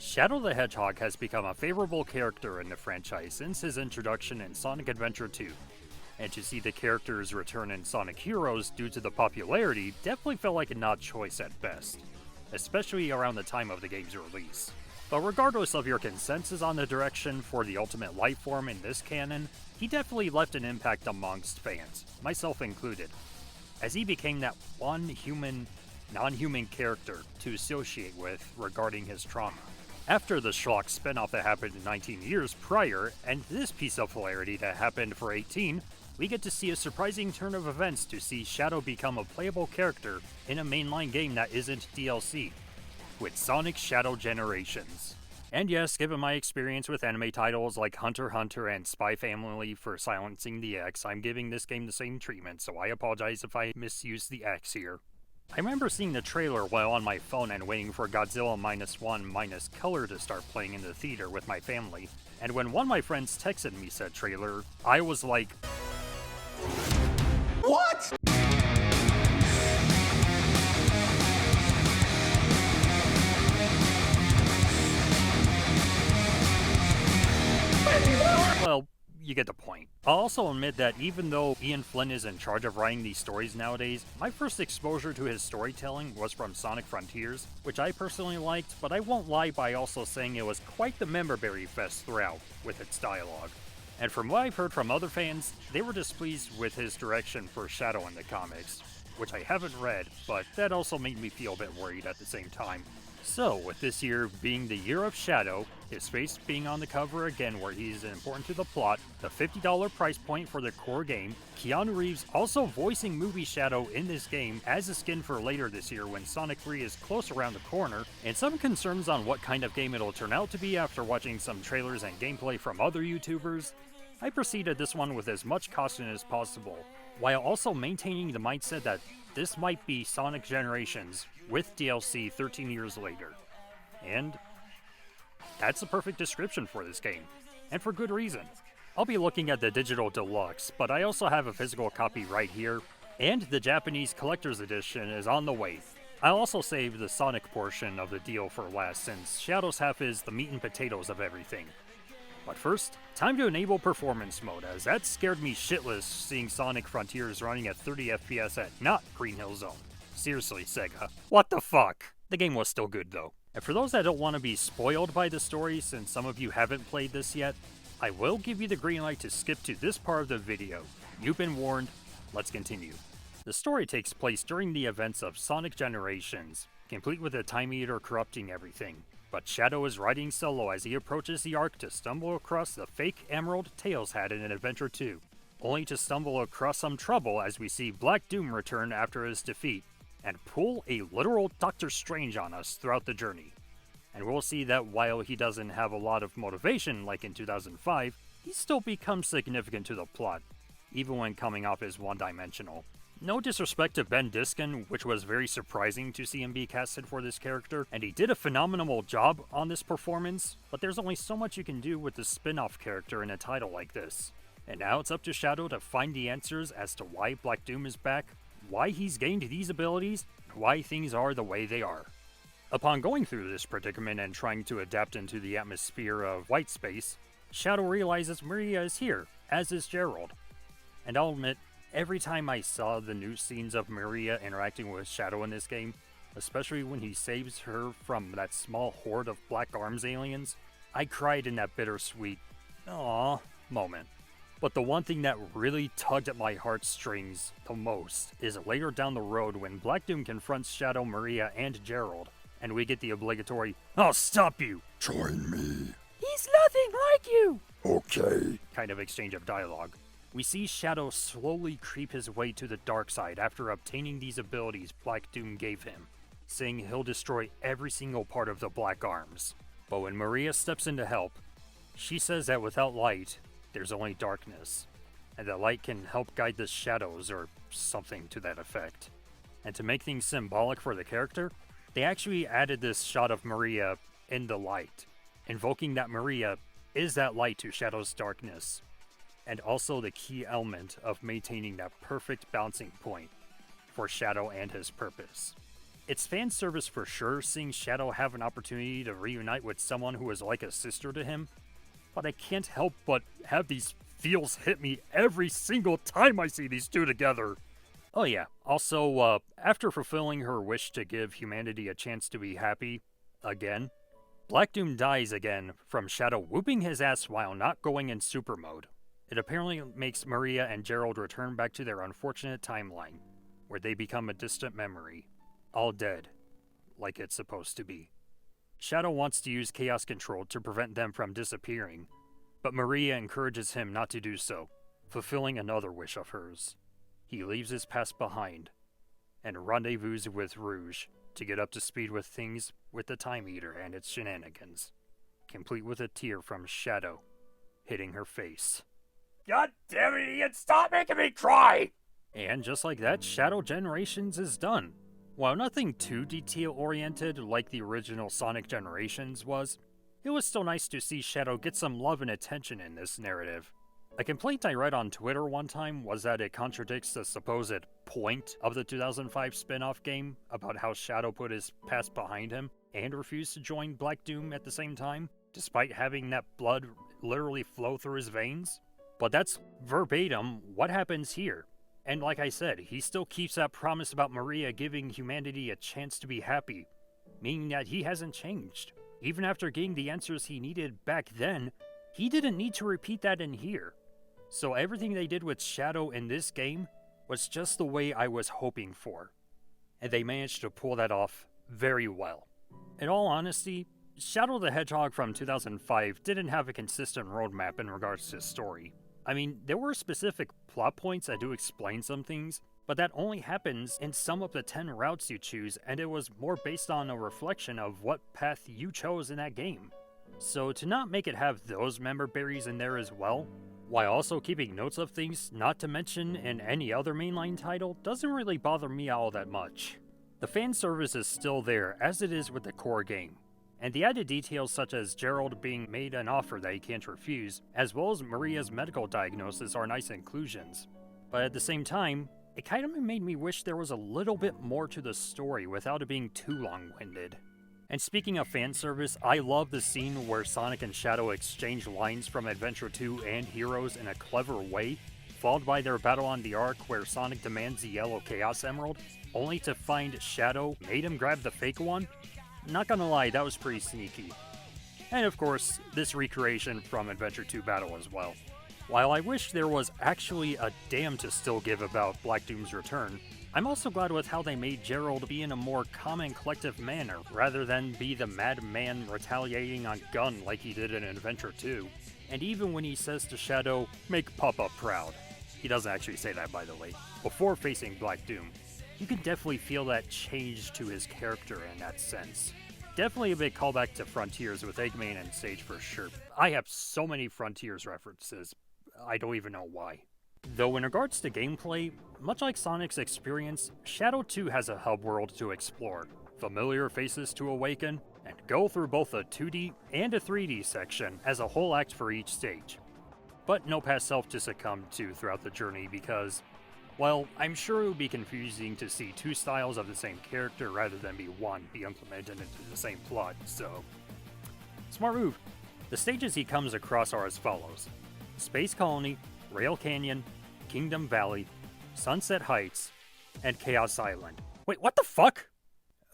Shadow the Hedgehog has become a favorable character in the franchise since his introduction in Sonic Adventure 2, and to see the character's return in Sonic Heroes due to the popularity definitely felt like an odd choice at best, especially around the time of the game's release. But regardless of your consensus on the direction for the ultimate life form in this canon, he definitely left an impact amongst fans, myself included, as he became that one non-human character to associate with regarding his trauma. After the schlock spin-off that happened 19 years prior, and this piece of hilarity that happened for 18, we get to see a surprising turn of events to see Shadow become a playable character in a mainline game that isn't DLC, with Sonic Shadow Generations. And yes, given my experience with anime titles like Hunter x Hunter and Spy Family for silencing the X, I'm giving this game the same treatment, so I apologize if I misused the X here. I remember seeing the trailer while on my phone and waiting for Godzilla -1 - Color to start playing in the theater with my family, and when one of my friends texted me said trailer, I was like, what? well, you get the point. I'll also admit that even though Ian Flynn is in charge of writing these stories nowadays, my first exposure to his storytelling was from Sonic Frontiers, which I personally liked, but I won't lie by also saying it was quite the memberberry fest throughout with its dialogue. And from what I've heard from other fans, they were displeased with his direction for Shadow in the comics, which I haven't read, but that also made me feel a bit worried at the same time. So, with this year being the year of Shadow, his face being on the cover again where he's important to the plot, the $50 price point for the core game, Keanu Reeves also voicing movie Shadow in this game as a skin for later this year when Sonic 3 is close around the corner, and some concerns on what kind of game it'll turn out to be after watching some trailers and gameplay from other YouTubers, I proceeded this one with as much caution as possible, while also maintaining the mindset that this might be Sonic Generations with DLC 13 years later. And that's the perfect description for this game, and for good reason. I'll be looking at the digital deluxe, but I also have a physical copy right here, and the Japanese collector's edition is on the way. I'll also save the Sonic portion of the deal for last, since Shadow's half is the meat and potatoes of everything. But first, time to enable performance mode, as that scared me shitless seeing Sonic Frontiers running at 30 FPS at not Green Hill Zone. Seriously, Sega. What the fuck? The game was still good though. And for those that don't want to be spoiled by the story, since some of you haven't played this yet, I will give you the green light to skip to this part of the video. You've been warned, let's continue. The story takes place during the events of Sonic Generations, complete with a time eater corrupting everything. But Shadow is riding solo as he approaches the Ark to stumble across the fake emerald Tails had in Adventure 2, only to stumble across some trouble as we see Black Doom return after his defeat, and pull a literal Doctor Strange on us throughout the journey. And we'll see that while he doesn't have a lot of motivation like in 2005, he still becomes significant to the plot, even when coming off as one-dimensional. No disrespect to Ben Diskin, which was very surprising to see him be casted for this character, and he did a phenomenal job on this performance, but there's only so much you can do with the spin-off character in a title like this. And now it's up to Shadow to find the answers as to why Black Doom is back, why he's gained these abilities, and why things are the way they are. Upon going through this predicament and trying to adapt into the atmosphere of white space, Shadow realizes Maria is here, as is Gerald. And I'll admit, every time I saw the new scenes of Maria interacting with Shadow in this game, especially when he saves her from that small horde of Black Arms aliens, I cried in that bittersweet, "aww" moment. But the one thing that really tugged at my heartstrings the most is later down the road when Black Doom confronts Shadow, Maria, and Gerald, and we get the obligatory, "I'll stop you! Join me." He's nothing like you! Okay. Kind of exchange of dialogue. We see Shadow slowly creep his way to the dark side after obtaining these abilities Black Doom gave him, saying he'll destroy every single part of the Black Arms. But when Maria steps in to help, she says that without light, there's only darkness, and that light can help guide the shadows or something to that effect. And to make things symbolic for the character, they actually added this shot of Maria in the light, invoking that Maria is that light to Shadow's darkness, and also the key element of maintaining that perfect bouncing point for Shadow and his purpose. It's fan service for sure, seeing Shadow have an opportunity to reunite with someone who is like a sister to him, but I can't help but have these feels hit me every single time I see these two together. Oh yeah, also, after fulfilling her wish to give humanity a chance to be happy, again, Black Doom dies again from Shadow whooping his ass while not going in super mode. It apparently makes Maria and Gerald return back to their unfortunate timeline, where they become a distant memory, all dead, like it's supposed to be. Shadow wants to use Chaos Control to prevent them from disappearing, but Maria encourages him not to do so, fulfilling another wish of hers. He leaves his past behind, and rendezvous with Rouge to get up to speed with things with the Time Eater and its shenanigans, complete with a tear from Shadow hitting her face. God damn it, Ian, stop making me cry! And just like that, Shadow Generations is done. While nothing too detail-oriented like the original Sonic Generations was, it was still nice to see Shadow get some love and attention in this narrative. A complaint I read on Twitter one time was that it contradicts the supposed point of the 2005 spin-off game about how Shadow put his past behind him and refused to join Black Doom at the same time, despite having that blood literally flow through his veins. But that's verbatim what happens here. And like I said, he still keeps that promise about Maria giving humanity a chance to be happy, meaning that he hasn't changed. Even after getting the answers he needed back then, he didn't need to repeat that in here. So everything they did with Shadow in this game was just the way I was hoping for. And they managed to pull that off very well. In all honesty, Shadow the Hedgehog from 2005 didn't have a consistent roadmap in regards to story. I mean, there were specific plot points that do explain some things, but that only happens in some of the 10 routes you choose, and it was more based on a reflection of what path you chose in that game. So to not make it have those member berries in there as well, while also keeping notes of things not to mention in any other mainline title, doesn't really bother me all that much. The fan service is still there, as it is with the core game. And the added details such as Gerald being made an offer that he can't refuse, as well as Maria's medical diagnosis are nice inclusions. But at the same time, it kind of made me wish there was a little bit more to the story without it being too long-winded. And speaking of fan service, I love the scene where Sonic and Shadow exchange lines from Adventure 2 and Heroes in a clever way, followed by their battle on the Ark where Sonic demands the yellow Chaos Emerald, only to find Shadow made him grab the fake one. Not gonna lie, that was pretty sneaky. And of course, this recreation from Adventure 2 Battle as well. While I wish there was actually a damn to still give about Black Doom's return, I'm also glad with how they made Gerald be in a more calm and collective manner, rather than be the madman retaliating on Gun like he did in Adventure 2. And even when he says to Shadow, "Make Papa proud," he doesn't actually say that by the way, before facing Black Doom, you can definitely feel that change to his character in that sense. Definitely a big callback to Frontiers with Eggman and Sage for sure. I have so many Frontiers references, I don't even know why. Though in regards to gameplay, much like Sonic's experience, Shadow 2 has a hub world to explore, familiar faces to awaken, and go through both a 2D and a 3D section as a whole act for each stage. But no past self to succumb to throughout the journey because, well, I'm sure it would be confusing to see two styles of the same character rather than one be implemented into the same plot, so... Smart move! The stages he comes across are as follows: Space Colony, Rail Canyon, Kingdom Valley, Sunset Heights, and Chaos Island. Wait, what the fuck?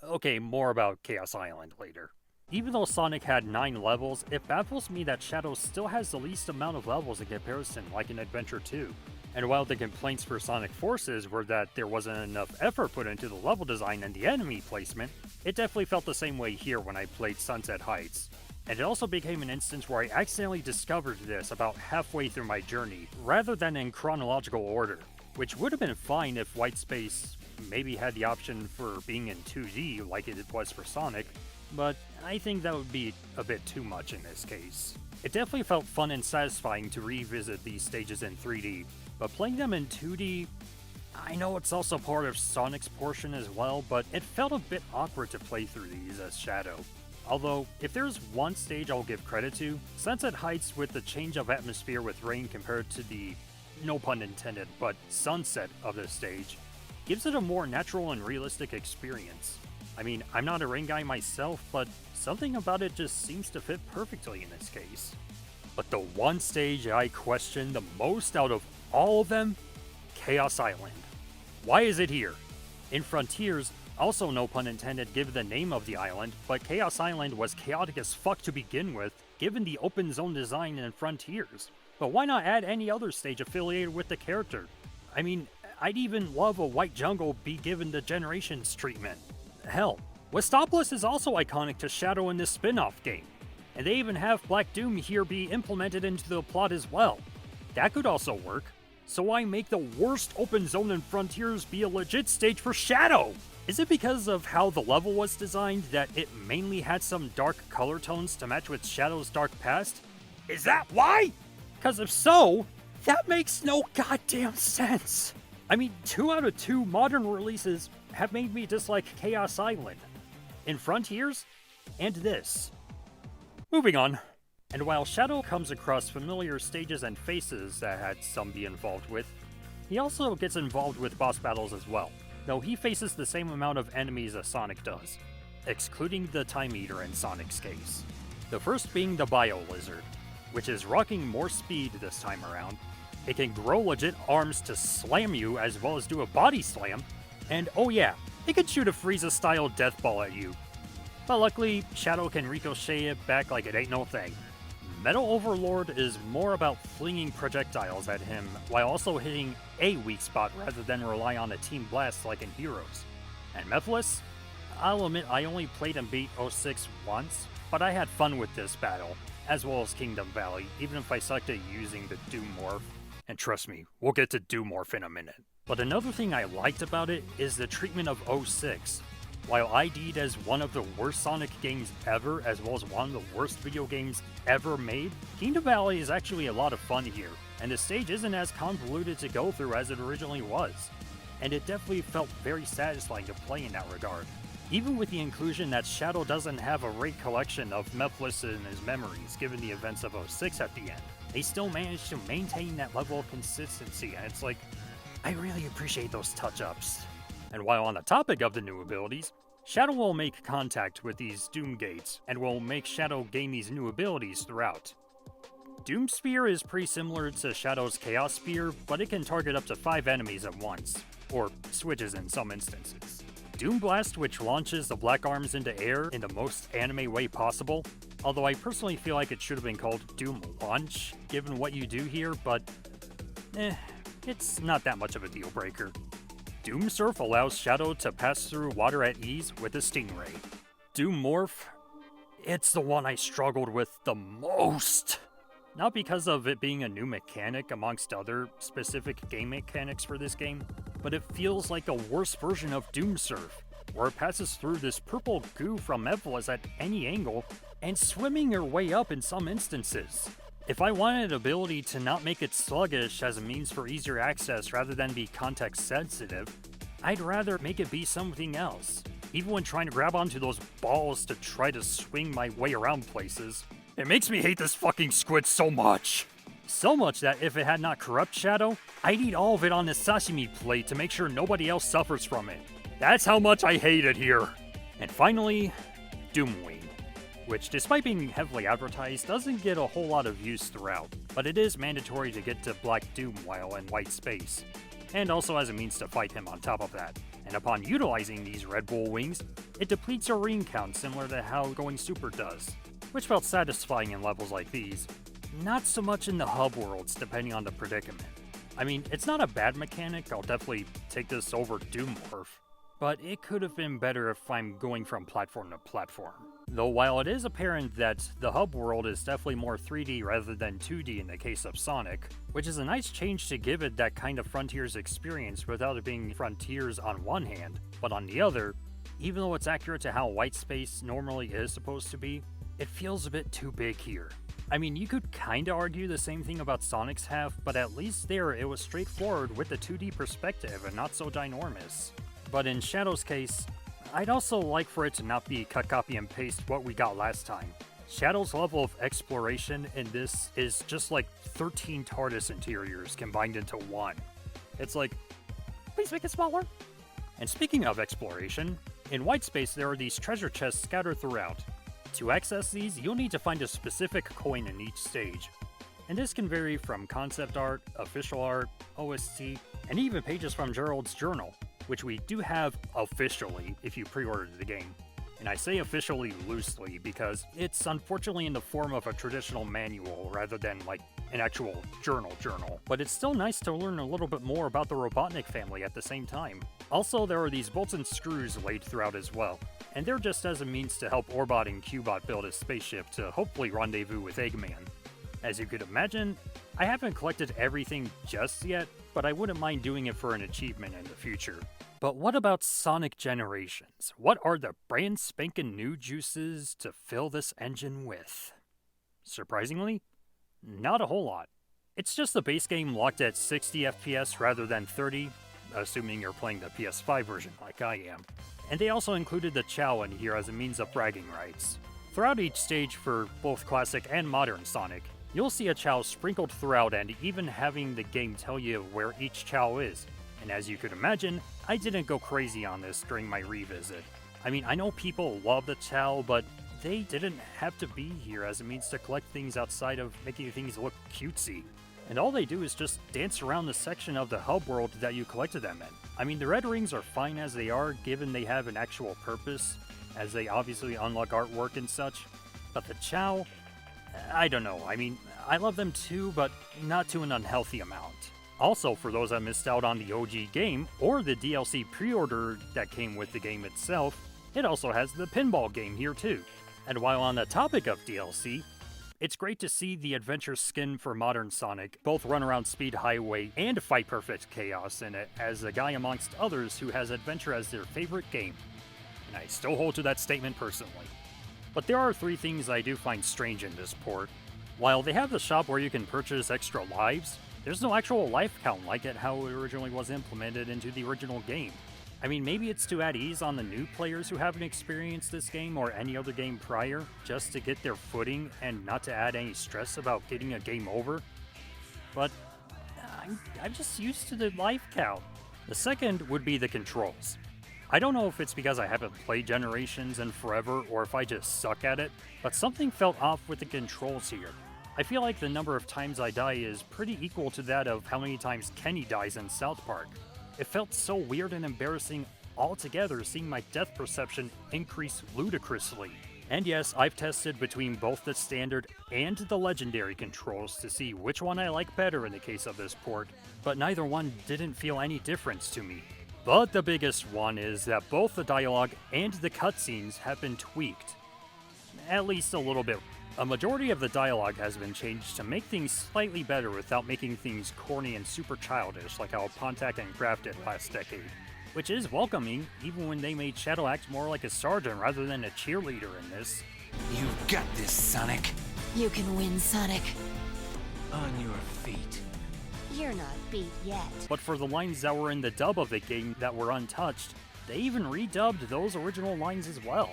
Okay, more about Chaos Island later. Even though Sonic had 9 levels, it baffles me that Shadow still has the least amount of levels in comparison, like in Adventure 2. And while the complaints for Sonic Forces were that there wasn't enough effort put into the level design and the enemy placement, it definitely felt the same way here when I played Sunset Heights. And it also became an instance where I accidentally discovered this about halfway through my journey, rather than in chronological order, which would have been fine if White Space maybe had the option for being in 2D like it was for Sonic, but I think that would be a bit too much in this case. It definitely felt fun and satisfying to revisit these stages in 3D, but playing them in 2D, I know it's also part of Sonic's portion as well, but it felt a bit awkward to play through these as Shadow. Although, if there's one stage I'll give credit to, Sunset Heights with the change of atmosphere with rain compared to the, no pun intended, but sunset of this stage, gives it a more natural and realistic experience. I mean, I'm not a rain guy myself, but something about it just seems to fit perfectly in this case. But the one stage I question the most out of all of them? Chaos Island. Why is it here? In Frontiers, also no pun intended given the name of the island, but Chaos Island was chaotic as fuck to begin with, given the open zone design in Frontiers. But why not add any other stage affiliated with the character? I mean, I'd even love a White Jungle be given the Generations treatment. Hell, Westopolis is also iconic to Shadow in this spin-off game, and they even have Black Doom here be implemented into the plot as well. That could also work. So why make the worst open zone in Frontiers be a legit stage for Shadow? Is it because of how the level was designed that it mainly had some dark color tones to match with Shadow's dark past? Is that why? Because if so, that makes no goddamn sense. I mean, 2 out of 2 modern releases have made me dislike Chaos Island. In Frontiers, and this. Moving on. And while Shadow comes across familiar stages and faces that had some be involved with, he also gets involved with boss battles as well, though he faces the same amount of enemies as Sonic does, excluding the Time Eater in Sonic's case. The first being the Bio Lizard, which is rocking more speed this time around. It can grow legit arms to slam you as well as do a body slam, and oh yeah, it can shoot a Frieza-style death ball at you. But luckily, Shadow can ricochet it back like it ain't no thing. Metal Overlord is more about flinging projectiles at him, while also hitting a weak spot rather than rely on a team blast like in Heroes. And Mephiles? I'll admit I only played and beat 06 once, but I had fun with this battle, as well as Kingdom Valley, even if I sucked at using the Doom Morph. And trust me, we'll get to Doom Morph in a minute. But another thing I liked about it is the treatment of 06. While ID'd as one of the worst Sonic games ever, as well as one of the worst video games ever made, Kingdom Valley is actually a lot of fun here, and the stage isn't as convoluted to go through as it originally was. And it definitely felt very satisfying to play in that regard. Even with the inclusion that Shadow doesn't have a raid collection of Mephiles in his memories given the events of 06 at the end, they still managed to maintain that level of consistency, and it's like, I really appreciate those touch-ups. And while on the topic of the new abilities, Shadow will make contact with these Doom Gates, and will make Shadow gain these new abilities throughout. Doom Spear is pretty similar to Shadow's Chaos Spear, but it can target up to 5 enemies at once, or switches in some instances. Doom Blast, which launches the black arms into air in the most anime way possible, although I personally feel like it should have been called Doom Launch, given what you do here, but it's not that much of a deal breaker. Doom Surf allows Shadow to pass through water at ease with a Stingray. Doom Morph, it's the one I struggled with the most. Not because of it being a new mechanic amongst other specific game mechanics for this game, but it feels like a worse version of Doom Surf, where it passes through this purple goo from Mephiles at any angle, and swimming your way up in some instances. If I wanted an ability to not make it sluggish as a means for easier access rather than be context sensitive, I'd rather make it be something else. Even when trying to grab onto those balls to try to swing my way around places, it makes me hate this fucking squid so much. So much that if it had not Corrupt Shadow, I'd eat all of it on this sashimi plate to make sure nobody else suffers from it. That's how much I hate it here. And finally, Doomwing, which despite being heavily advertised doesn't get a whole lot of use throughout, but it is mandatory to get to Black Doom while in white space, and also as a means to fight him on top of that. And upon utilizing these Red Bull wings, it depletes your ring count similar to how going Super does, which felt satisfying in levels like these. Not so much in the hub worlds, depending on the predicament. I mean, it's not a bad mechanic, I'll definitely take this over Doom Morph, but it could have been better if I'm going from platform to platform. Though while it is apparent that the hub world is definitely more 3D rather than 2D in the case of Sonic, which is a nice change to give it that kind of Frontiers experience without it being Frontiers on one hand, but on the other, even though it's accurate to how white space normally is supposed to be, it feels a bit too big here. I mean, you could kinda argue the same thing about Sonic's half, but at least there it was straightforward with the 2D perspective and not so ginormous. But in Shadow's case, I'd also like for it to not be cut, copy, and paste what we got last time. Shadow's level of exploration in this is just like 13 TARDIS interiors combined into one. It's like, please make it smaller. And speaking of exploration, In white space, there are these treasure chests scattered throughout. To access these, you'll need to find a specific coin in each stage. And this can vary from concept art, official art, OST, and even pages from Gerald's journal, which we do have officially if you pre-ordered the game. And I say officially loosely because it's unfortunately in the form of a traditional manual rather than like an actual journal. But it's still nice to learn a little bit more about the Robotnik family at the same time. Also, there are these bolts and screws laid throughout as well, and they're just as a means to help Orbot and Cubot build a spaceship to hopefully rendezvous with Eggman. As you could imagine, I haven't collected everything just yet, but I wouldn't mind doing it for an achievement in the future. But what about Sonic Generations? What are the brand spankin' new juices to fill this engine with? Surprisingly, not a whole lot. It's just the base game locked at 60 FPS rather than 30, assuming you're playing the PS5 version like I am. And they also included the Chow in here as a means of bragging rights. Throughout each stage for both classic and modern Sonic, you'll see a Chow sprinkled throughout and even having the game tell you where each Chow is. And as you could imagine, I didn't go crazy on this during my revisit. I mean, I know people love the Chow, but they didn't have to be here as a means to collect things outside of making things look cutesy. And all they do is just dance around the section of the hub world that you collected them in. I mean, the red rings are fine as they are, given they have an actual purpose, as they obviously unlock artwork and such. But the Chow, I don't know. I mean, I love them too, but not to an unhealthy amount. Also, for those that missed out on the OG game, or the DLC pre-order that came with the game itself, it also has the pinball game here too. And while on the topic of DLC, it's great to see the adventure skin for modern Sonic both run around Speed Highway and fight Perfect Chaos in it, as a guy amongst others who has adventure as their favorite game. And I still hold to that statement personally. But there are 3 things I do find strange in this port. While they have the shop where you can purchase extra lives, there's no actual life count like it how it originally was implemented into the original game. I mean, maybe it's to add ease on the new players who haven't experienced this game or any other game prior, just to get their footing and not to add any stress about getting a game over. But I'm just used to the life count. The second would be the controls. I don't know if it's because I haven't played Generations in forever or if I just suck at it, but something felt off with the controls here. I feel like the number of times I die is pretty equal to that of how many times Kenny dies in South Park. It felt so weird and embarrassing altogether seeing my death perception increase ludicrously. And yes, I've tested between both the standard and the legendary controls to see which one I like better in the case of this port, but neither one didn't feel any difference to me. But the biggest one is that both the dialogue and the cutscenes have been tweaked. At least a little bit. A majority of the dialogue has been changed to make things slightly better without making things corny and super childish like how Pontac and Kraft did last decade. Which is welcoming, even when they made Shadow act more like a sergeant rather than a cheerleader in this. You've got this, Sonic. You can win, Sonic. On your feet. You're not beat yet. But for the lines that were in the dub of the game that were untouched, they even redubbed those original lines as well.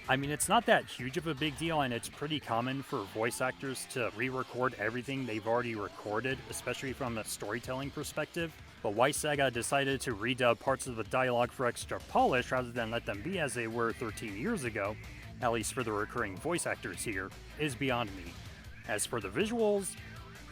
I mean, it's not that huge of a big deal, and it's pretty common for voice actors to re-record everything they've already recorded, especially from a storytelling perspective. But why Sega decided to redub parts of the dialogue for extra polish rather than let them be as they were 13 years ago, at least for the recurring voice actors here, is beyond me. As for the visuals,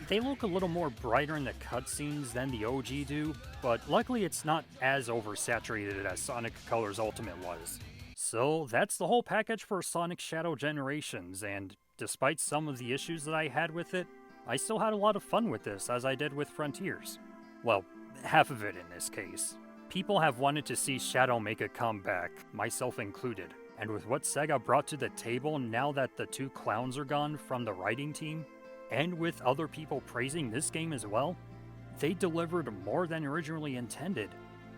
they look a little more brighter in the cutscenes than the OG do, but luckily it's not as oversaturated as Sonic Colors Ultimate was. So that's the whole package for Sonic Shadow Generations, and despite some of the issues that I had with it, I still had a lot of fun with this, as I did with Frontiers. Well, half of it in this case. People have wanted to see Shadow make a comeback, myself included, and with what Sega brought to the table now that the 2 clowns are gone from the writing team, and with other people praising this game as well, they delivered more than originally intended,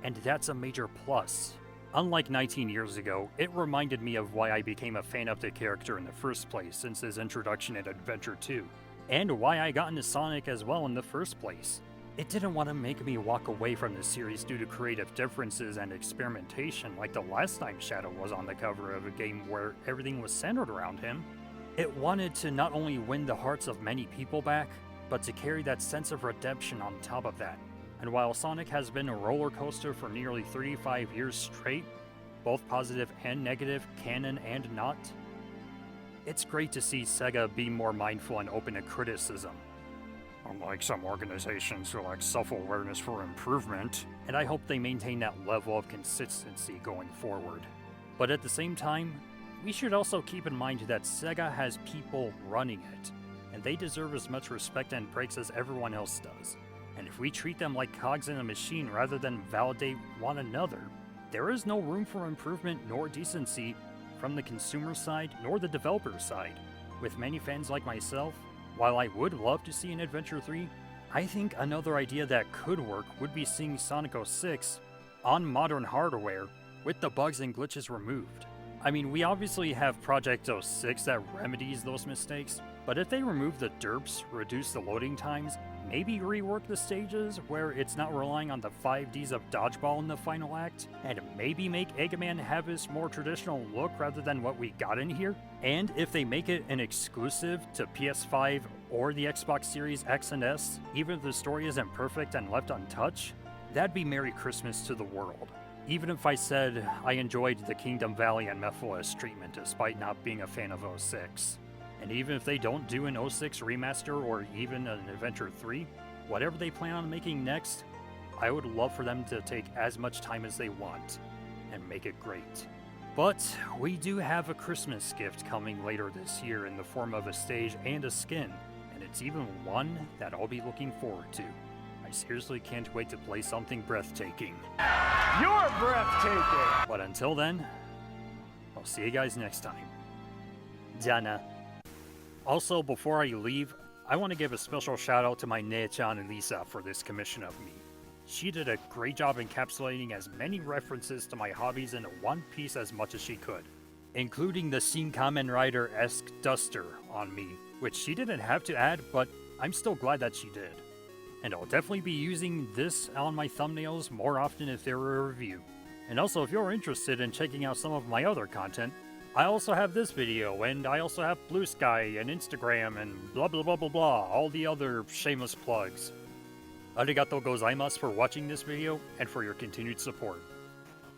and that's a major plus. Unlike 19 years ago, it reminded me of why I became a fan of the character in the first place since his introduction in Adventure 2, and why I got into Sonic as well in the first place. It didn't want to make me walk away from the series due to creative differences and experimentation like the last time Shadow was on the cover of a game where everything was centered around him. It wanted to not only win the hearts of many people back, but to carry that sense of redemption on top of that. And while Sonic has been a roller coaster for nearly 35 years straight, both positive and negative, canon and not. It's great to see Sega be more mindful and open to criticism, unlike some organizations who lack self-awareness for improvement, and I hope they maintain that level of consistency going forward. But at the same time, we should also keep in mind that Sega has people running it, and they deserve as much respect and praise as everyone else does. And if we treat them like cogs in a machine rather than validate one another, there is no room for improvement nor decency from the consumer side nor the developer side. With many fans like myself, while I would love to see an Adventure 3, I think another idea that could work would be seeing Sonic 06 on modern hardware with the bugs and glitches removed. I mean, we obviously have Project 06 that remedies those mistakes, but if they remove the derps, reduce the loading times, maybe rework the stages where it's not relying on the 5Ds of dodgeball in the final act, and maybe make Eggman have his more traditional look rather than what we got in here, and if they make it an exclusive to PS5 or the Xbox Series X and S, even if the story isn't perfect and left untouched, that'd be Merry Christmas to the world. Even if I said I enjoyed the Kingdom Valley and Mephiles treatment despite not being a fan of 06. And even if they don't do an 06 remaster or even an Adventure 3, whatever they plan on making next, I would love for them to take as much time as they want and make it great. But we do have a Christmas gift coming later this year in the form of a stage and a skin, and it's even one that I'll be looking forward to. I seriously can't wait to play something breathtaking. You're breathtaking! But until then, I'll see you guys next time. Jana. Also, before I leave, I want to give a special shout out to my Neichan Elisa for this commission of me. She did a great job encapsulating as many references to my hobbies into one piece as much as she could, including the Shin Kamen Rider-esque duster on me, which she didn't have to add, but I'm still glad that she did. And I'll definitely be using this on my thumbnails more often if there were a review. And also, if you're interested in checking out some of my other content, I also have this video, and I also have Blue Sky and Instagram and blah blah blah blah blah, all the other shameless plugs. Arigatou gozaimasu for watching this video and for your continued support.